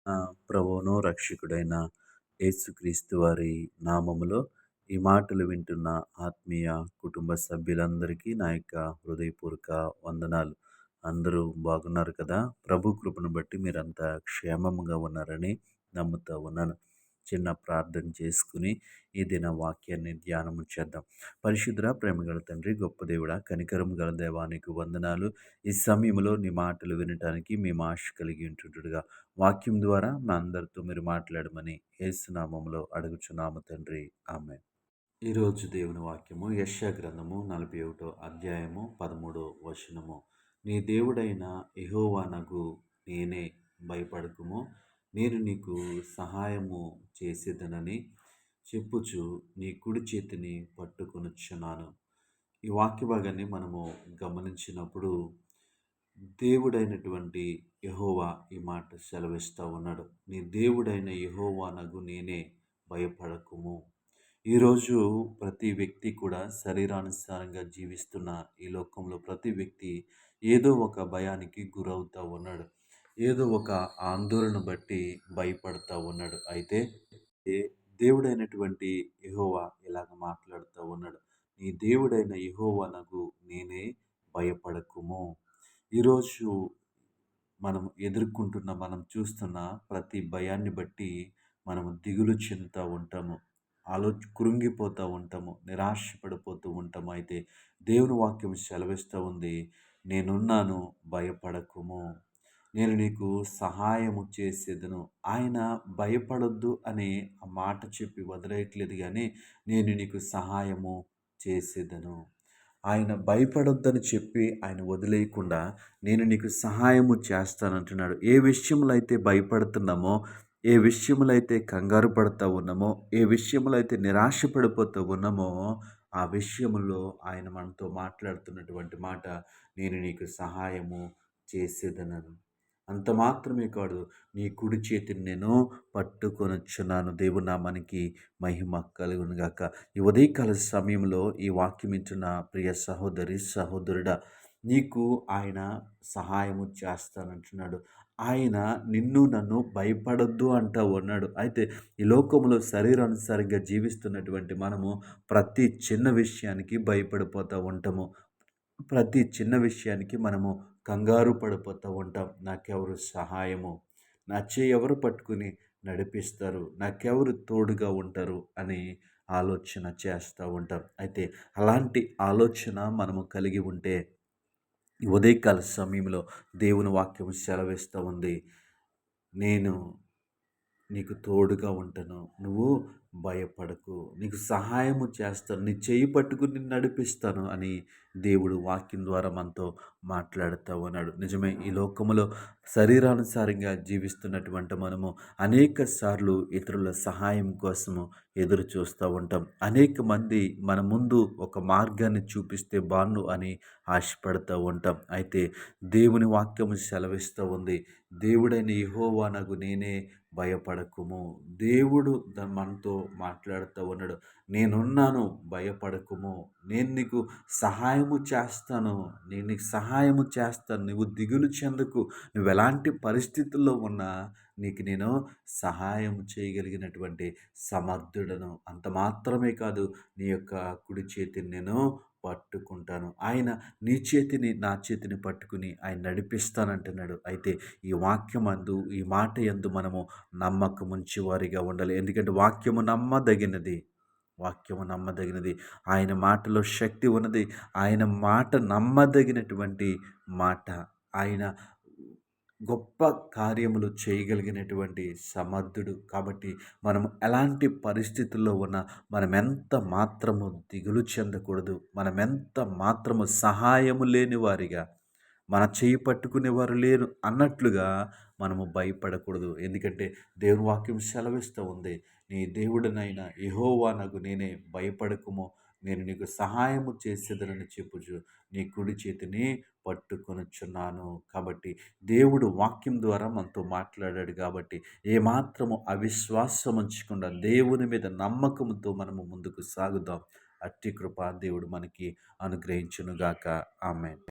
నా ప్రభువును రక్షకుడైన యేసుక్రీస్తు వారి నామములో ఈ మాటలు వింటున్న ఆత్మీయ కుటుంబ సభ్యులందరికీ నా యొక్క హృదయపూర్వక వందనాలు. అందరూ బాగున్నారు కదా? ప్రభు కృపను బట్టి మీరంతా క్షేమముగా ఉన్నారని నమ్ముతా ఉన్నాను. చిన్న ప్రార్థన చేసుకుని ఈ దిన వాక్యాన్ని ధ్యానము చేద్దాం. పరిశుద్ధుడా, ప్రేమగల తండ్రి, గొప్ప దేవుడా, కనికరం గల దేవా, నీకు వందనాలు. ఈ సమయంలో నీ మాటలు వినటానికి మేము ఆశ కలిగి ఉంటుండగా వాక్యం ద్వారా మా అందరితో మీరు మాట్లాడమని యేసు నామములో అడుగుచున్నాము తండ్రి. ఆమేన్. ఈరోజు దేవుని వాక్యము యెషయా గ్రంథము 41 అధ్యాయము 13 వచనము. నీ దేవుడైన యెహోవానగు నేనే, భయపడకుము, నేను నీకు సహాయము చేసేదనని చెప్పుచు నీ కుడి చేతిని పట్టుకొనుచున్నాను. ఈ వాక్య భాగాన్ని మనము గమనించినప్పుడు దేవుడైనటువంటి యెహోవా ఈ మాట సెలవిస్తూ ఉన్నాడు. నీ దేవుడైన యెహోవానగు నేనే, భయపడకుము. ఈరోజు ప్రతి వ్యక్తి కూడా శరీరానుసారంగా జీవిస్తున్న ఈ లోకంలో ప్రతి వ్యక్తి ఏదో ఒక భయానికి గురవుతూ ఉన్నాడు. ఏదో ఒక ఆందోళన బట్టి భయపడతా ఉన్నాడు. అయితే దేవుడైనటువంటి యెహోవా ఇలాగ మాట్లాడుతూ ఉన్నాడు. నీ దేవుడైన యెహోవానగు నేనే, భయపడకుము. ఈరోజు మనం చూస్తున్న ప్రతి భయాన్ని బట్టి మనము దిగులు చెందుతూ ఉంటాము. కృంగిపోతూ ఉంటాము, నిరాశపడిపోతూ ఉంటాము. అయితే దేవుని వాక్యం సెలవిస్తూ ఉంది, నేనున్నాను, భయపడకుము, నేను నీకు సహాయము చేసేదను. ఆయన భయపడొద్దు అనే ఆ మాట చెప్పి వదిలేయట్లేదు కానీ, నేను నీకు సహాయము చేసేదను. ఆయన భయపడొద్దని చెప్పి ఆయన వదిలేయకుండా నేను నీకు సహాయము చేస్తానంటున్నాడు. ఏ విషయంలో అయితే భయపడుతున్నామో, ఏ విషయంలో అయితే కంగారు పడుతూ ఉన్నామో, ఏ విషయంలో అయితే నిరాశ పడిపోతూ ఉన్నామో, ఆ విషయంలో ఆయన మనతో మాట్లాడుతున్నటువంటి మాట, నేను నీకు సహాయము చేసేదనను. అంత మాత్రమే కాదు, నీ కుడి చేతిని నేను పట్టుకొనొచ్చున్నాను. దేవుని నామానికి మహిమ కలుగును గాక. ఈ ఉదయకాల సమయంలో ఈ వాక్యం ఇచ్చిన ప్రియ సహోదరి, సహోదరుడా, నీకు ఆయన సహాయము చేస్తానంటున్నాడు. ఆయన నిన్ను నన్ను భయపడొద్దు అంటా ఉన్నాడు. అయితే ఈ లోకంలో శరీరానుసారంగా జీవిస్తున్నటువంటి మనము ప్రతి చిన్న విషయానికి భయపడిపోతూ ఉంటాము. ప్రతి చిన్న విషయానికి మనము కంగారు పడిపోతూ ఉంటాం. నాకెవరు సహాయము, నా చెయ్యి ఎవరు పట్టుకుని నడిపిస్తారు, నాకెవరు తోడుగా ఉంటారు అని ఆలోచన చేస్తూ ఉంటాం. అయితే అలాంటి ఆలోచన మనము కలిగి ఉంటే ఈ ఉదయకాల సమయంలో దేవుని వాక్యం సెలవిస్తూ ఉంది, నేను నీకు తోడుగా ఉంటాను, నువ్వు భయపడకు, నీకు సహాయము చేస్తాను, నీ చెయ్యి పట్టుకుని నిన్ను నడిపిస్తాను అని దేవుడు వాక్యం ద్వారా మనతో మాట్లాడుతూ ఉన్నాడు. నిజమే, ఈ లోకములో శరీరానుసారంగా జీవిస్తున్నటువంటి మనము అనేక సార్లు ఇతరుల సహాయం కోసము ఎదురు చూస్తూ ఉంటాం. అనేక మంది మన ముందు ఒక మార్గాన్ని చూపిస్తే బాను అని ఆశపడుతూ ఉంటాం. అయితే దేవుని వాక్యము సెలవిస్తూ ఉంది, దేవుడైన యెహోవానగు నేనే, భయపడకుము. దేవుడు మనతో మాట్లాడుతూ ఉన్నాడు, నేనున్నాను, భయపడకుము, నేను నీకు సహాయము చేస్తాను, నేను నీకు సహాయము చేస్తాను, నువ్వు దిగులు చెందకు, నువ్వు ఎలాంటి పరిస్థితుల్లో ఉన్నా నీకు నేను సహాయం చేయగలిగినటువంటి సమర్థుడను. అంత మాత్రమే కాదు, నీ యొక్క కుడి చేతిని నేను పట్టుకుంటాను. ఆయన నీ చేతిని నా చేతిని పట్టుకుని ఆయన నడిపిస్తానంటున్నాడు. అయితే ఈ వాక్యమందు, ఈ మాట యందు మనము నమ్మకముంచి వారిగా ఉండాలి. ఎందుకంటే వాక్యము నమ్మదగినది. వాక్యము నమ్మదగినది. ఆయన మాటలో శక్తి ఉన్నది. ఆయన మాట నమ్మదగినటువంటి మాట. ఆయన గొప్ప కార్యములు చేయగలిగినటువంటి సమర్థుడు. కాబట్టి మనం ఎలాంటి పరిస్థితుల్లో ఉన్నా మనమెంత మాత్రము దిగులు చెందకూడదు. మనమెంత మాత్రము సహాయము లేని వారిగా, మన చేయి పట్టుకునేవారు లేరు అన్నట్లుగా మనము భయపడకూడదు. ఎందుకంటే దేవుని వాక్యం సెలవిస్తూ ఉంది, నీ దేవుడనైన యెహోవానగు నేనే, భయపడకుము, నేను నీకు సహాయము చేసేదనని చెప్పుచు నీ కుడి చేతిని పట్టుకొనుచున్నాను. కాబట్టి దేవుడు వాక్యం ద్వారా మనతో మాట్లాడాడు కాబట్టి ఏమాత్రము అవిశ్వాసం ఉంచకుండా దేవుని మీద నమ్మకంతో మనము ముందుకు సాగుదాం. అట్టి కృప దేవుడు మనకి అనుగ్రహించునుగాక. ఆమేన్.